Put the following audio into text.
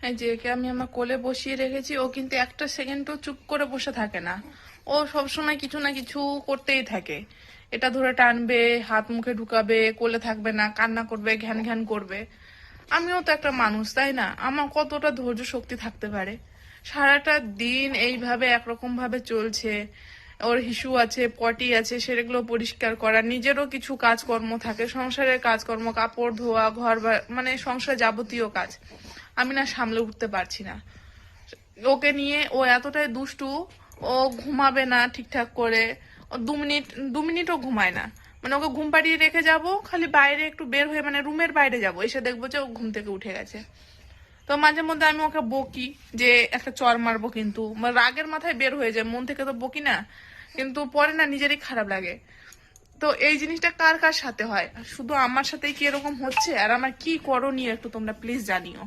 এই যে একে আমি আমার কোলে বসিয়ে রেখেছি, ও কিন্তু একটা সেকেন্ডও চুপ করে বসে থাকে না। ও সবসময় কিছু না কিছু করতেই থাকে। এটা ধরে টানবে, হাত মুখে ঢুকাবে, কোলে থাকবে না, কান্না করবে, ঘ্যান ঘ্যান করবে। আমিও তো একটা মানুষ, তাই না? আমার কতটা ধৈর্য শক্তি থাকতে পারে? সারাটা দিন এইভাবে একরকম ভাবে চলছে। ওর হিসু আছে, পটি আছে, সেগুলো পরিষ্কার করা, নিজেরও কিছু কাজকর্ম থাকে, সংসারের কাজকর্ম, কাপড় ধোয়া, মানে সংসার যাবতীয় কাজ আমি না সামলে উঠতে পারছি না। ওকে নিয়ে ও এতটাই দুষ্টু। ও ঘুমাবে না ঠিকঠাক করে। ও 2 মিনিটও ঘুমায় না। মানে ওকে ঘুম পাড়িয়ে রেখে যাব, খালি বাইরে একটু বের হয়ে, মানে রুমের বাইরে যাব, এসে দেখবো যে ও ঘুম থেকে উঠে গেছে। তো মাঝে মধ্যে আমি ওকে বকি যে একটা চর মারবো, কিন্তু রাগের মাথায় বের হয়ে যায়, মন থেকে তো বকি না, কিন্তু পরে না নিজেরই খারাপ লাগে। তো এই জিনিসটা কার কার সাথে হয়? শুধু আমার সাথেই কি এরকম হচ্ছে? আর আমার কি করণীয় একটু তোমরা প্লিজ জানিও।